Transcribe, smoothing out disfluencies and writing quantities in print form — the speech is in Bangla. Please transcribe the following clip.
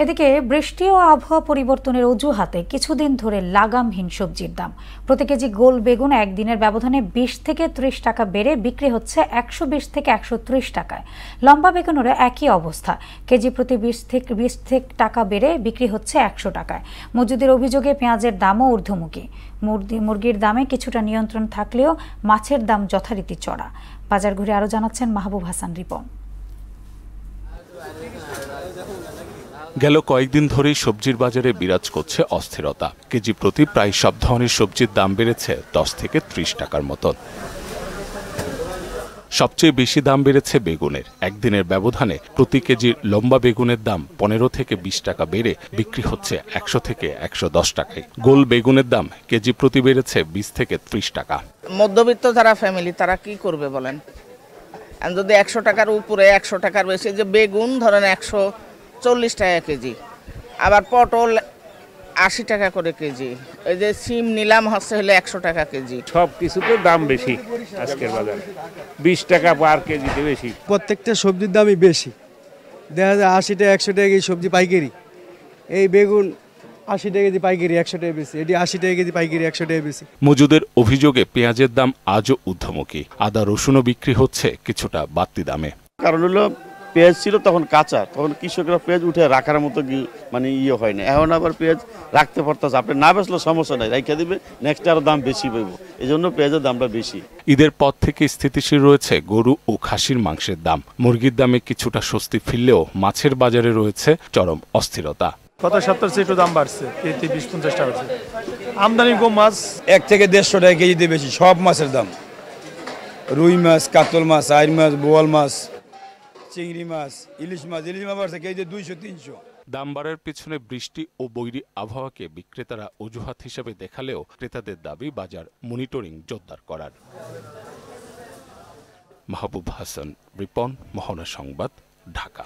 এদিকে বৃষ্টি ও আবহাওয়া পরিবর্তনের অজুহাতে কিছুদিন ধরে লাগামহীন সবজির দাম। প্রতি কেজি গোল বেগুন একদিনের ব্যবধানে 20 থেকে 30 টাকা বেড়ে বিক্রি হচ্ছে 120 থেকে 130 টাকায়। লম্বা বেগুনেরও একই অবস্থা, কেজি প্রতি 20 টাকা বেড়ে বিক্রি হচ্ছে 100 টাকায়। মজুদের অভিযোগে পেঁয়াজের দামও ঊর্ধ্বমুখী। মুরগির দামে কিছুটা নিয়ন্ত্রণ থাকলেও মাছের দাম যথারীতি চড়া। বাজার ঘুরে আরও জানাচ্ছেন মাহবুব হাসান রিপন। গেল কয়েকদিন ধরেই সবজির বাজারে বিরাজ করছে অস্থিরতা। কেজি প্রতি প্রায় সব ধরনের সবজির দাম বেড়েছে 10 থেকে 30 টাকার মতন। সবচেয়ে বেশি দাম বেড়েছে বেগুনের। একদিনের ব্যবধানে প্রতি কেজি লম্বা বেগুনের দাম 15 থেকে 20 টাকা বেড়ে বিক্রি হচ্ছে 100 থেকে 110 টাকায়। গোল বেগুনের দাম কেজি প্রতি বেড়েছে 20 থেকে 30 টাকা। মধ্যবিত্ত যারা ফ্যামিলি তারা কি করবে বলেন? যদি 100 টাকার উপরে 100 টাকার বেশি, যে বেগুন ধরেন 140 টাকা কেজি, আবার পটল 80 টাকা করে কেজি, এই যে সিম নিলাম হচ্ছে হলে 100 টাকা কেজি। সব কিছুতে দাম বেশি আজকের বাজারে, 20 টাকা পার কেজিতে বেশি। প্রত্যেকটা সবজির দামই বেশি, দেখা যায় 80 টাকা 100 টাকা কেজি সবজি পাইকারি। এই বেগুন 80 টাকা কেজি পাইকারি, 100 টাকা বেশি। এটি 80 টাকা কেজি পাইকারি, 100 টাকা বেশি। মজুদের অভিযোগে পেঁয়াজের দাম আজও ঊর্ধ্বমুখী। আদা রসুনও বিক্রি হচ্ছে কিছুটা বাড়তি দামে। কারণ হলো পেঁয়াজ ছিল তখন কাঁচা, তখন কৃষকরা পেঁয়াজ উঠে রাখার মতো মানে হয় না। এখন আবার পেঁয়াজ রাখতে পারতেছে, আপনি না বেচলে সমস্যা নাই, রাখা দিবে, নেক্সট আরো দাম বেশি পাইব, এই জন্য পেঁয়াজের দামটা বেশি। ঈদের পর থেকে স্থিতিশীল রয়েছে গরু ও খাসির মাংসের দাম। মুরগির দামে কিছুটা স্বস্তি ফিরলেও মাছের বাজারে রয়েছে চরম অস্থিরতা। গত সপ্তাহের চেয়ে একটু দাম বাড়ছে, কেজি 20-50 টাকা বাড়ছে। আমদানি কম মাছ 1 থেকে 150 টাকা কেজিতে বেশি সব মাছের দাম। রুই মাছ, কাতল মাছ, আইর মাছ, বোয়াল মাছ, চিংড়ি মাছ, ইলিশ মাছ বাড়ছে কেজিতে 200-300। দাম বাড়ার পিছনে বৃষ্টি ও বৈরী আবহাওয়াকে বিক্রেতারা অজুহাত হিসেবে দেখালেও ক্রেতাদের দাবি বাজার মনিটরিং জোরদার করার। মাহবুব হাসান রিপন, মোহনা সংবাদ, ঢাকা।